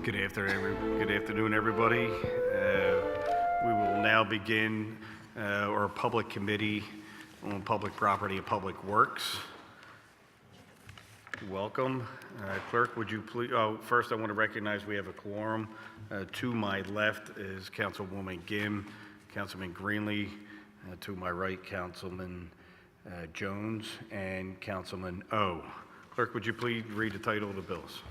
Good afternoon, everybody. We will now begin our public committee on public property and public works. Welcome. Clerk, would you please, first I want to recognize we have a quorum. To my left is Councilwoman Gim, Councilman Greenlee, to my right, Councilman Jones, and Councilman O. Clerk, would you please read the title of the bills?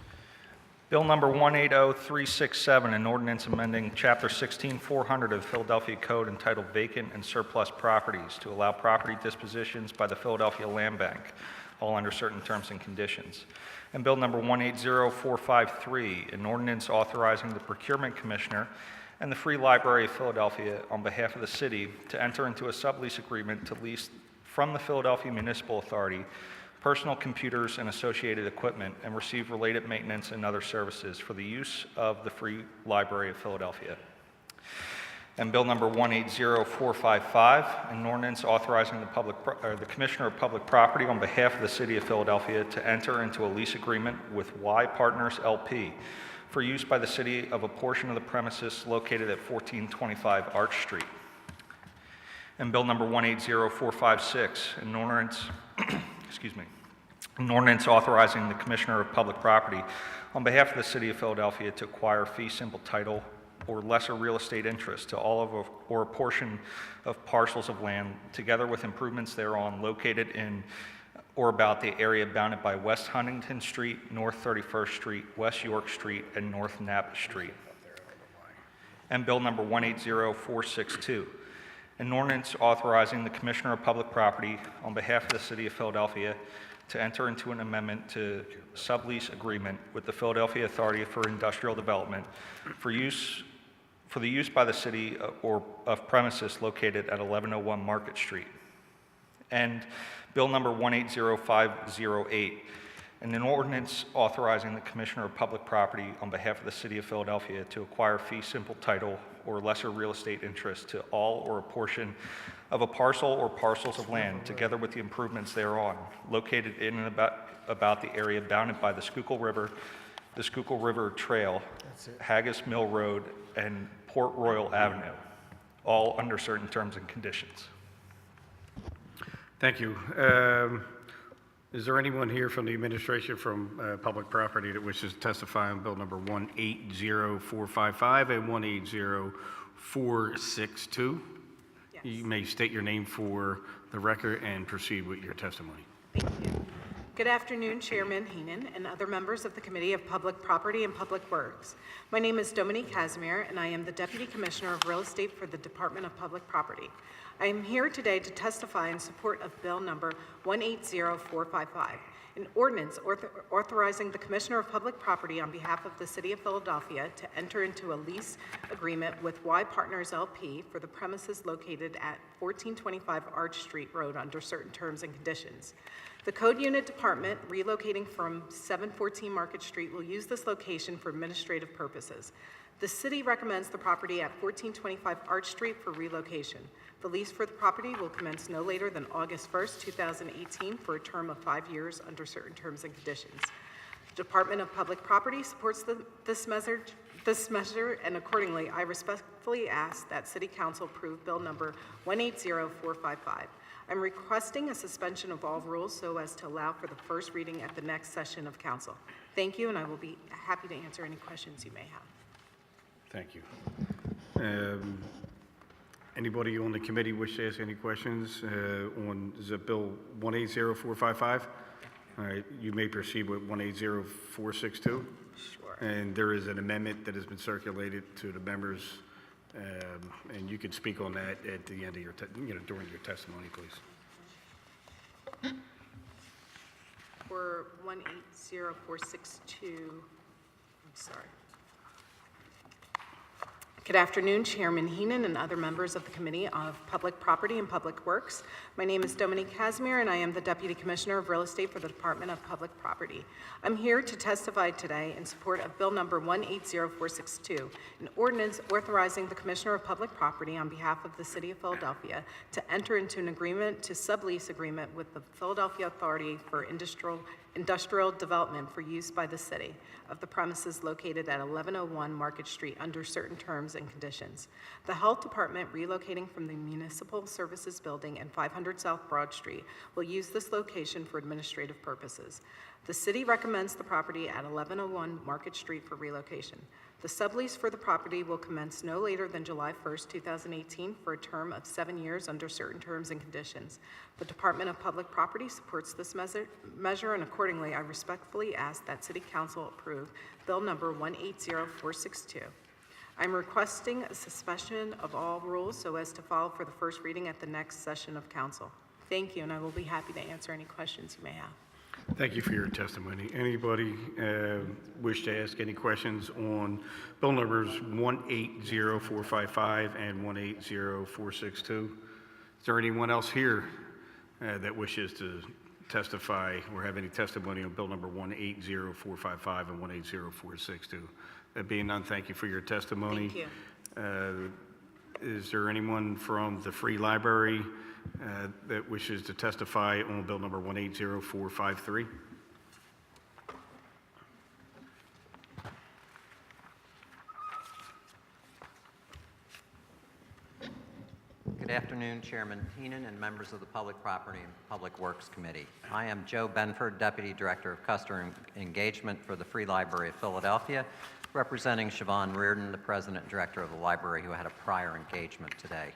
Bill number 180367, an ordinance amending Chapter 16400 of the Philadelphia Code entitled Vacant and Surplus Properties to allow property dispositions by the Philadelphia Land Bank, all under certain terms and conditions. And Bill number 180453, an ordinance authorizing the Procurement Commissioner and the Free Library of Philadelphia on behalf of the city to enter into a sublease agreement to lease from the Philadelphia Municipal Authority personal computers and associated equipment and receive related maintenance and other services for the use of the Free Library of Philadelphia. And Bill number 180455, an ordinance authorizing the Commissioner of Public Property on behalf of the City of Philadelphia to enter into a lease agreement with Y Partners LP for use by the city of a portion of the premises located at 1425 Arch Street. And Bill number 180456, an ordinance, an ordinance authorizing the Commissioner of Public Property on behalf of the City of Philadelphia to acquire fee simple title or lesser real estate interest to all of or a portion of parcels of land, together with improvements thereon located in or about the area bounded by West Huntingdon Street, North 31st Street, West York Street, and North Napa Street. And Bill number 180462, an ordinance authorizing the Commissioner of Public Property on behalf of the City of Philadelphia to enter into an amendment to sublease agreement with the Philadelphia Authority for Industrial Development for the use by the city or of premises located at 1101 Market Street. And Bill number 180508, and an ordinance authorizing the Commissioner of Public Property on behalf of the City of Philadelphia to acquire fee simple title or lesser real estate interest to all or a portion of a parcel or parcels of land, together with the improvements thereon, located in and about the area bounded by the Schuylkill River Trail, Haggis Mill Road, and Port Royal Avenue, all under certain terms and conditions. Thank you. Is there anyone here from the administration from public property that wishes to testify on bill number 180455 and 180462? Yes. You may state your name for the record and proceed with your testimony. Thank you. Good afternoon, Chairman Heenan and other members of the Committee of Public Property and Public Works. My name is Dominique Casimir, and I am the Deputy Commissioner of Real Estate for the Department of Public Property. I am here today to testify in support of Bill number 180455, an ordinance authorizing the Commissioner of Public Property on behalf of the City of Philadelphia to enter into a lease agreement with Y Partners LP for the premises located at 1425 Arch Street Road under certain terms and conditions. The Code Unit Department, relocating from 714 Market Street, will use this location for administrative purposes. The city recommends the property at 1425 Arch Street for relocation. The lease for the property will commence no later than August 1st, 2018 for a term of 5 years under certain terms and conditions. The Department of Public Property supports this measure, and accordingly, I respectfully ask that City Council approve Bill number 180455. I'm requesting a suspension of all rules so as to allow for the first reading at the next session of Council. Thank you, and I will be happy to answer any questions you may have. Thank you. Anybody on the committee wish to ask any questions on Bill 180455? All right, you may proceed with 180462. Sure. And there is an amendment that has been circulated to the members, and you can speak on that at the end of your, during your testimony, please. For 180462, I'm sorry. Good afternoon, Chairman Heenan and other members of the Committee of Public Property and Public Works. My name is Dominique Casimir, and I am the Deputy Commissioner of Real Estate for the Department of Public Property. I'm here to testify today in support of Bill number 180462, an ordinance authorizing the Commissioner of Public Property on behalf of the City of Philadelphia to enter into an agreement to sublease agreement with the Philadelphia Authority for industrial development for use by the city of the premises located at 1101 Market Street under certain terms and conditions. The Health Department relocating from the Municipal Services Building and 500 South Broad Street will use this location for administrative purposes. The city recommends the property at 1101 Market Street for relocation. The sublease for the property will commence no later than July 1st, 2018 for a term of 7 years under certain terms and conditions. The Department of Public Property supports this measure, and accordingly, I respectfully ask that City Council approve Bill Number 180462. I'm requesting a suspension of all rules so as to file for the first reading at the next session of Council. Thank you, and I will be happy to answer any questions you may have. Thank you for your testimony. Anybody wish to ask any questions on bill numbers 180455 and 180462? Is there anyone else here that wishes to testify or have any testimony on bill number 180455 and 180462? That being none, thank you for your testimony. Thank you. Is there anyone from the Free Library that wishes to testify on bill number 180453? Good afternoon, Chairman Heenan and members of the Public Property and Public Works Committee. I am Joe Benford, Deputy Director of Customer Engagement for the Free Library of Philadelphia, representing Siobhan Reardon, the President and Director of the Library, who had a prior engagement today.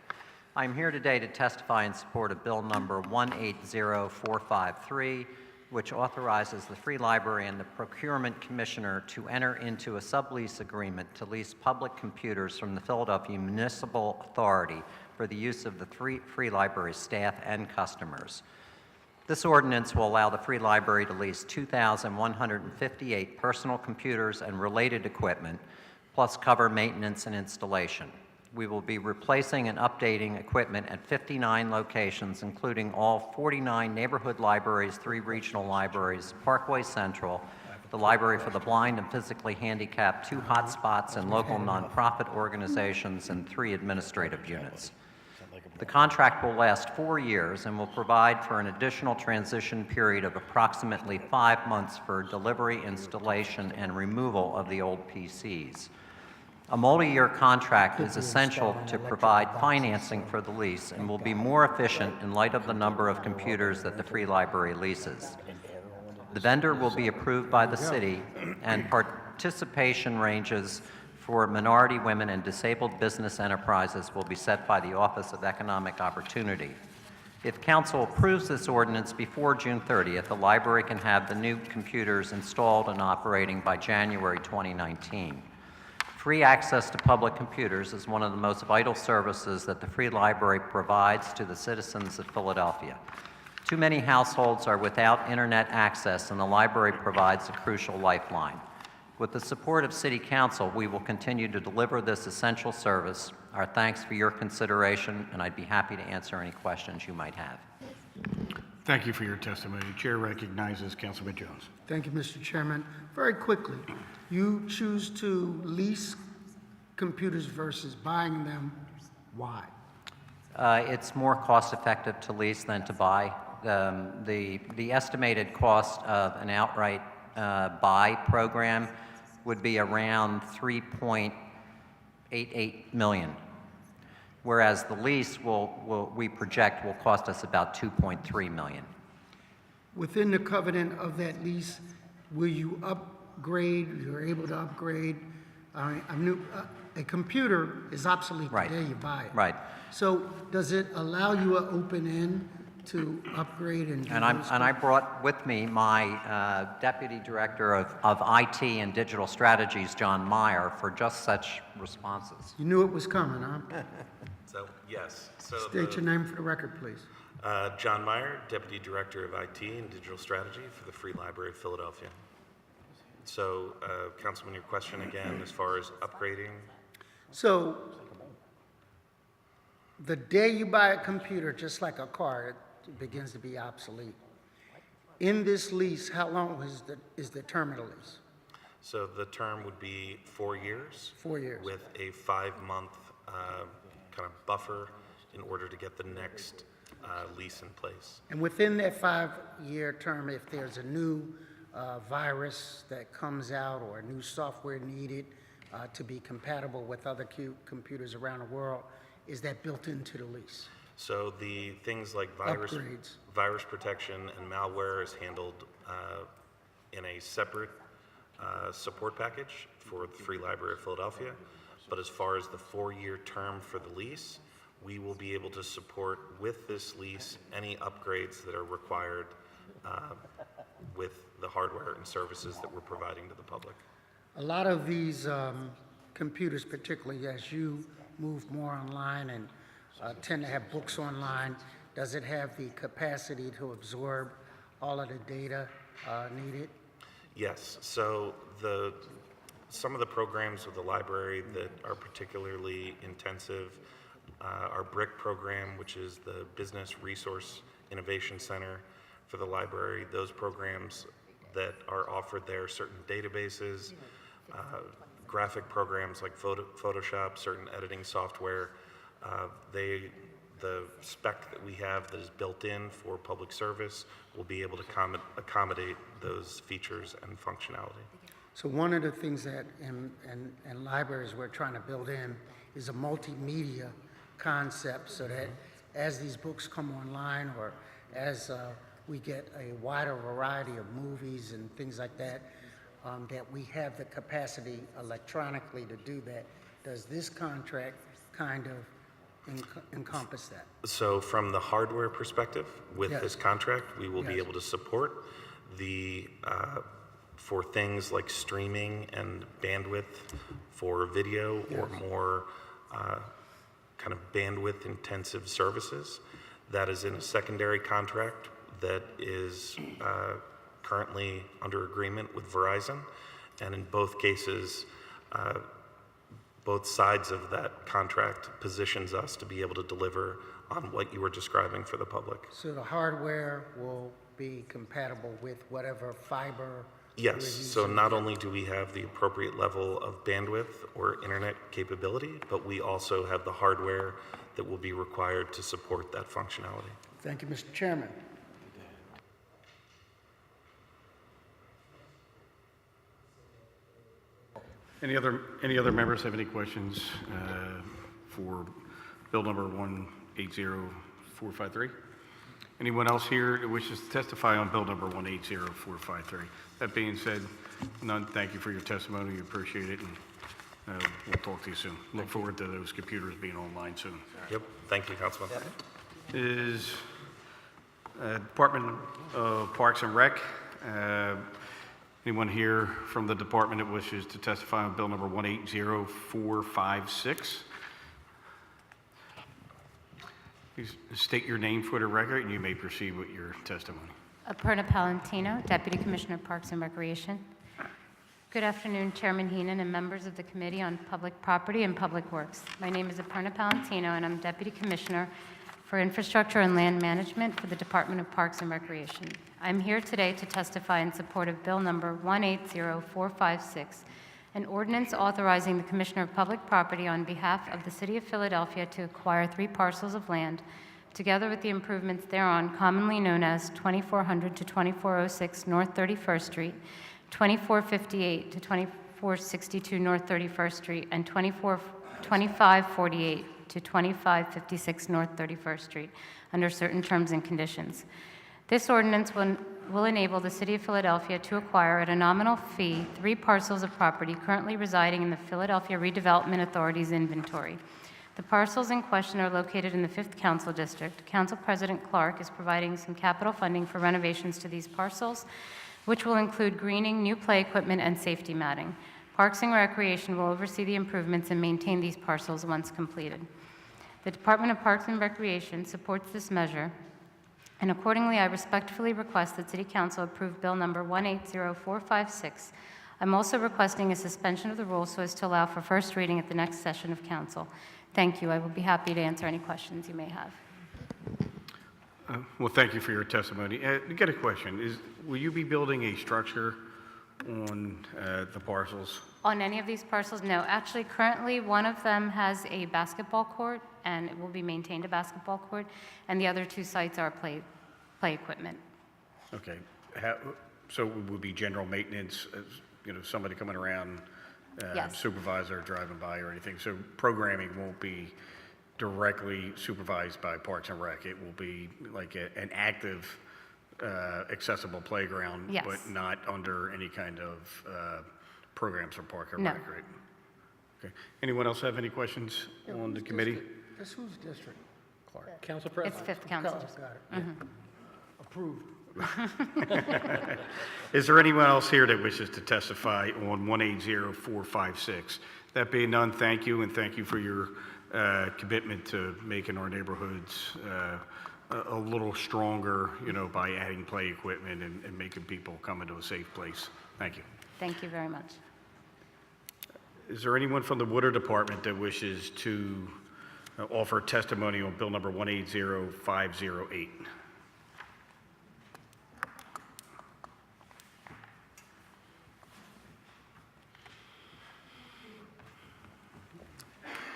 I'm here today to testify in support of Bill Number 180453, which authorizes the Free Library and the Procurement Commissioner to enter into a sublease agreement to lease public computers from the Philadelphia Municipal Authority for the use of the Free Library staff and customers. This ordinance will allow the Free Library to lease 2,158 personal computers and related equipment, plus cover maintenance and installation. We will be replacing and updating equipment at 59 locations, including all 49 neighborhood libraries, 3 regional libraries, Parkway Central, the Library for the Blind and Physically Handicapped, 2 hotspots and local nonprofit organizations, and 3 administrative units. The contract will last 4 years and will provide for an additional transition period of approximately 5 months for delivery, installation, and removal of the old PCs. A multi-year contract is essential to provide financing for the lease and will be more efficient in light of the number of computers that the Free Library leases. The vendor will be approved by the city, and participation ranges for minority, women, and disabled business enterprises will be set by the Office of Economic Opportunity. If Council approves this ordinance before June 30th, the library can have the new computers installed and operating by January 2019. Free access to public computers is one of the most vital services that the Free Library provides to the citizens of Philadelphia. Too many households are without internet access, and the library provides a crucial lifeline. With the support of City Council, we will continue to deliver this essential service. Our thanks for your consideration, and I'd be happy to answer any questions you might have. Thank you for your testimony. Chair recognizes Councilman Jones. Thank you, Mr. Chairman. Very quickly, you choose to lease computers versus buying them. Why? It's more cost-effective to lease than to buy. The estimated cost of an outright buy program would be around $3.88 million, whereas the lease we project will cost us about $2.3 million. Within the covenant of that lease, will you upgrade? You're able to upgrade. A computer is obsolete Right. the day you buy it. Right. So does it allow you an open end to upgrade and do those I brought with me my Deputy Director of IT and Digital Strategies, John Meyer, for just such responses. You knew it was coming, huh? So, yes. So State your name for the record, please. John Meyer, Deputy Director of IT and Digital Strategy for the Free Library of Philadelphia. So, Councilman, your question again as far as upgrading? So the day you buy a computer, just like a car, it begins to be obsolete. In this lease, how long is the term of the lease? So the term would be 4 years. 4 years. With a 5-month kind of buffer in order to get the next lease in place. And within that 5-year term, if there's a new virus that comes out or new software needed to be compatible with other computers around the world, is that built into the lease? So the things like Upgrades. virus protection and malware is handled in a separate support package for the Free Library of Philadelphia. But as far as the 4-year term for the lease, we will be able to support with this lease any upgrades that are required with the hardware and services that we're providing to the public. A lot of these computers, particularly as you move more online and tend to have books online, does it have the capacity to absorb all of the data needed? Yes, so some of the programs with the library that are particularly intensive, our BRIC program, which is the Business Resource Innovation Center for the library, those programs that are offered there, certain databases, graphic programs like Photoshop, certain editing software, the spec that we have that is built in for public service will be able to accommodate those features and functionality. So one of the things that in libraries we're trying to build in is a multimedia concept so that as these books come online or as we get a wider variety of movies and things like that, that we have the capacity electronically to do that. Does this contract kind of encompass that? So from the hardware perspective, with Yes. this contract, we will be Yes. able to support for things like streaming and bandwidth for video or more kind of bandwidth intensive services. That is in a secondary contract that is currently under agreement with Verizon. And in both cases, both sides of that contract positions us to be able to deliver on what you were describing for the public. So the hardware will be compatible with whatever fiber? Yes, we're so using? not only do we have the appropriate level of bandwidth or internet capability, but we also have the hardware that will be required to support that functionality. Thank you, Mr. Chairman. Any other members have any questions for bill number 180453? Anyone else here that wishes to testify on bill number 180453? That being said, none, thank you for your testimony, we appreciate it, and we'll talk to you soon. Look forward to those computers being online soon. Yep, thank you, Councilman. Is Department of Parks and Rec. Anyone here from the department that wishes to testify on bill number 180456? Please state your name for the record, and you may proceed with your testimony. Aparna Palantino, Deputy Commissioner of Parks and Recreation. Good afternoon, Chairman Heenan and members of the Committee on Public Property and Public Works. My name is Aparna Palantino, and I'm Deputy Commissioner for Infrastructure and Land Management for the Department of Parks and Recreation. I'm here today to testify in support of Bill Number 180456, an ordinance authorizing the Commissioner of Public Property on behalf of the City of Philadelphia to acquire 3 parcels of land, together with the improvements thereon, commonly known as 2400 to 2406 North 31st Street, 2458 to 2462 North 31st Street, and 2548 to 2556 North 31st Street, under certain terms and conditions. This ordinance will enable the City of Philadelphia to acquire at a nominal fee 3 parcels of property currently residing in the Philadelphia Redevelopment Authority's inventory. The parcels in question are located in the 5th Council District. Council President Clark is providing some capital funding for renovations to these parcels, which will include greening, new play equipment, and safety matting. Parks and Recreation will oversee the improvements and maintain these parcels once completed. The Department of Parks and Recreation supports this measure, and accordingly, I respectfully request that City Council approve Bill Number 180456. I'm also requesting a suspension of the rules so as to allow for first reading at the next session of Council. Thank you. I will be happy to answer any questions you may have. Well, thank you for your testimony. I got a question. Will you be building a structure on the parcels? On any of these parcels, no. Actually, currently, one of them has a basketball court, and it will be maintained a basketball court, and the other two sites are play equipment. Okay. So it would be general maintenance, somebody coming around, Yes. supervisor driving by or anything? So programming won't be directly supervised by Parks and Rec? It will be like an active, accessible playground? Yes. But not under any kind of programs from Park and No. Rec, right? Okay. Anyone else have any questions on the committee? That's whose district, Clark? Council It's President? Fifth Council. Got it. Approved. Is there anyone else here that wishes to testify on 180456? That being none, thank you, and thank you for your commitment to making our neighborhoods a little stronger, by adding play equipment and making people come into a safe place. Thank you. Thank you very much. Is there anyone from the Water Department that wishes to offer testimony on bill number 180508?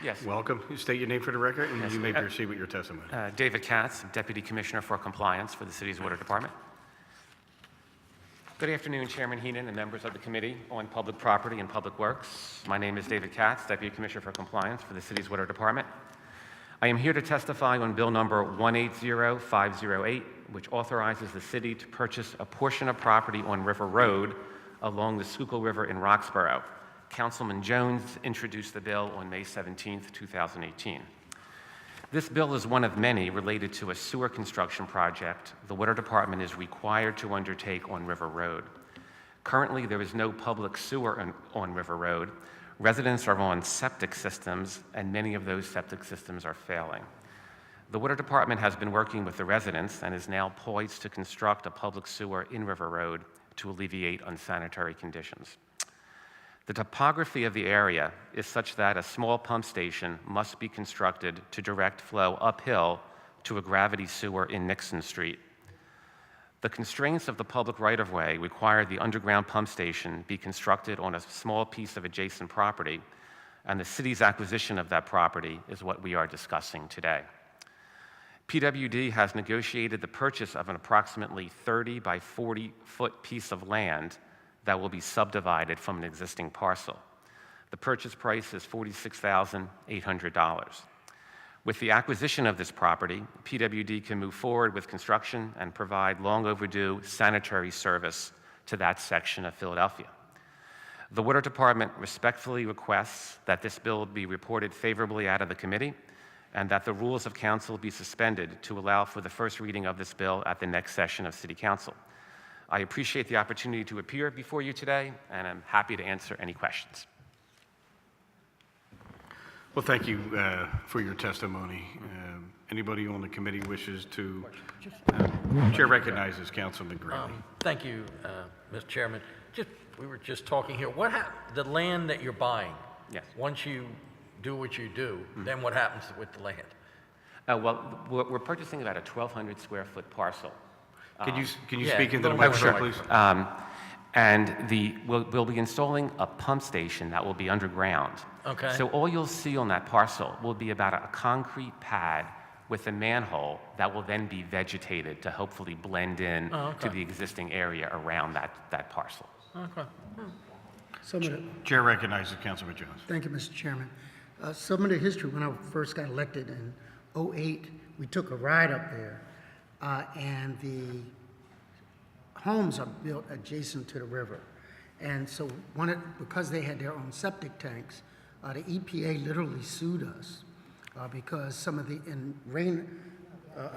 Yes. Welcome. You state your name for the record, and Yes. you may proceed with your testimony. David Katz, Deputy Commissioner for Compliance for the City's Water Department. Good afternoon, Chairman Heenan and members of the Committee on Public Property and Public Works. My name is David Katz, Deputy Commissioner for Compliance for the City's Water Department. I am here to testify on bill number 180508, which authorizes the city to purchase a portion of property on River Road along the Schuylkill River in Roxborough. Councilman Jones introduced the bill on May 17, 2018. This bill is one of many related to a sewer construction project the Water Department is required to undertake on River Road. Currently, there is no public sewer on River Road. Residents are on septic systems, and many of those septic systems are failing. The Water Department has been working with the residents and is now poised to construct a public sewer in River Road to alleviate unsanitary conditions. The topography of the area is such that a small pump station must be constructed to direct flow uphill to a gravity sewer in Nixon Street. The constraints of the public right-of-way require the underground pump station be constructed on a small piece of adjacent property, and the city's acquisition of that property is what we are discussing today. PWD has negotiated the purchase of an approximately 30 by 40-foot piece of land that will be subdivided from an existing parcel. The purchase price is $46,800. With the acquisition of this property, PWD can move forward with construction and provide long overdue sanitary service to that section of Philadelphia. The Water Department respectfully requests that this bill be reported favorably out of the committee and that the rules of council be suspended to allow for the first reading of this bill at the next session of City Council. I appreciate the opportunity to appear before you today, and I'm happy to answer any questions. Well, thank you for your testimony. Anybody on the committee wishes to? Chair recognizes Councilman Green. Thank you, Mr. Chairman. We were just talking here. The land that you're buying? Yes. Once you do what you do, then what happens with the land? Well, we're purchasing about a 1,200 square foot parcel. Can you yeah, speak into the little more microphone, sure. please? And we'll be installing a pump station that will be underground. Okay. So all you'll see on that parcel will be about a concrete pad with a manhole that will then be vegetated to hopefully blend in to the existing area around that parcel. Okay. Chair recognizes Councilman Jones. Thank you, Mr. Chairman. Some of the history, when I first got elected in '08, we took a ride up there, and the homes are built adjacent to the river. And so because they had their own septic tanks, the EPA literally sued us because some of in rain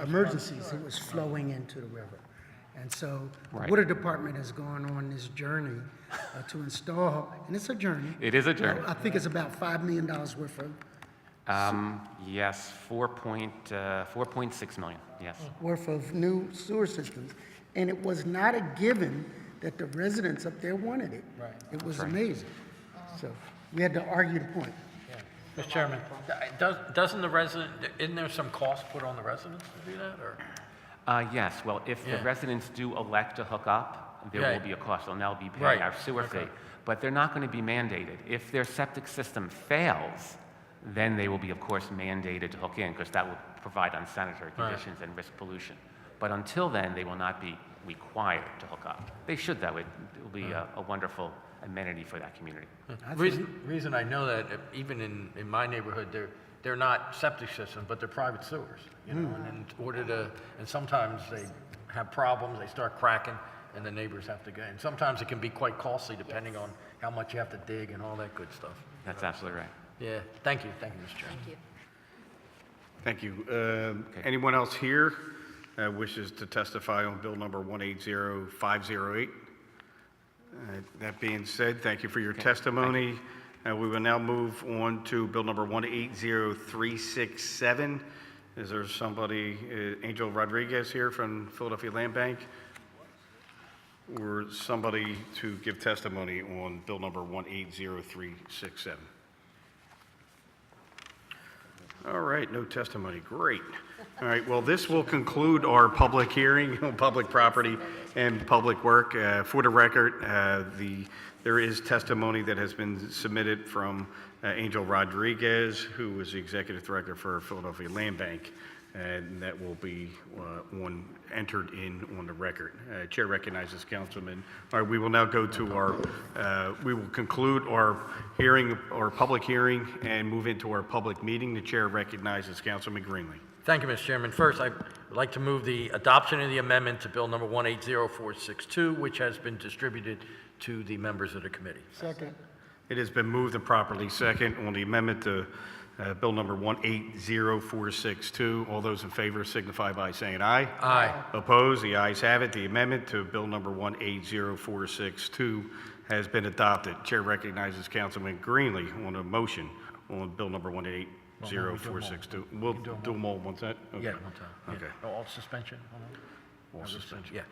emergencies, it was flowing into the river. And so the Water Department has gone on this journey to install, and it's a journey. It is a journey. I think it's about $5 million worth of Yes, 4.6 million, yes. worth of new sewer systems. And it was not a given that the residents up there wanted it. Right. It was amazing. So we had to argue the point. Mr. Chairman, doesn't the resident, isn't there some cost put on the residents to do that, or? Yes, well, if the Yeah. residents do elect to hook up, there Yeah. will be a cost, and they'll be paying Right. our sewer Okay. fee. But they're not going to be mandated. If their septic system fails, then they will be, of course, mandated to hook in, because that will provide unsanitary Right. conditions and risk pollution. But until then, they will not be required to hook up. They should, though. It will be a wonderful amenity for that community. Reason I know that, even in my neighborhood, they're not septic systems, but they're private sewers, you know, and in order to, and sometimes they have problems, they start cracking, and the neighbors have to go, and sometimes it can be quite costly depending on how much you have to dig and all that good stuff. That's absolutely right. Yeah, thank you, Mr. Chairman. Thank you. Anyone else here wishes to testify on bill number 180508? That being said, thank you for your testimony. We will now move on to bill number 180367. Is there somebody, Angel Rodriguez here from Philadelphia Land Bank? Or somebody to give testimony on bill number 180367? All right, no testimony, great. All right, well, this will conclude our public hearing on public property and public work. For the record, there is testimony that has been submitted from Angel Rodriguez, who is the Executive Director for Philadelphia Land Bank, and that will be entered in on the record. Chair recognizes Councilman. All right, we will now go to we will conclude our hearing, our public hearing, and move into our public meeting. The chair recognizes Councilman Greenlee. Thank you, Mr. Chairman. First, I'd like to move the adoption of the amendment to bill number 180462, which has been distributed to the members of the committee. Second. It has been moved and properly second on the amendment to bill number 180462. All those in favor signify by saying aye. Aye. Opposed? The ayes have it. The amendment to bill number 180462 has been adopted. Chair recognizes Councilman Greenlee on a motion on bill number 180462. We'll do them all once that? Yeah, Okay. one time. Okay. Yeah. All suspension? All suspension. Yeah.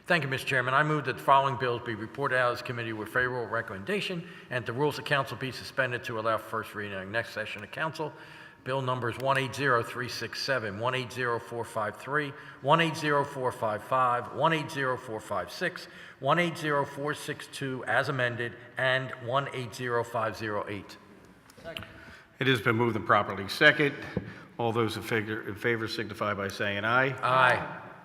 Thank you, Mr. Chairman. I move that the following bills be reported out of this committee with favorable recommendation, and the rules of council be suspended to allow first reading in the next session of council. Bill numbers 180367, 180453, 180455, 180456, 180462 as amended, and 180508. It has been moved and properly second. All those in favor signify by saying aye. Aye.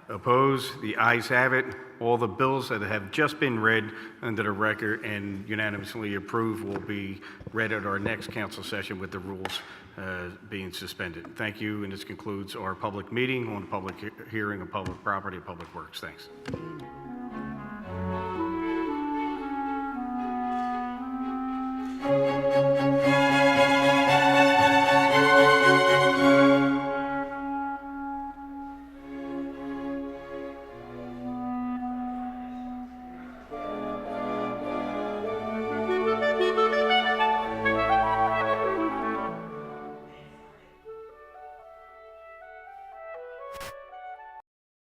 Opposed? The ayes have it. All the bills that have just been read under the record and unanimously approved will be read at our next council session with the rules being suspended. Thank you, and this concludes our public meeting on public hearing of public property and public works. Thanks.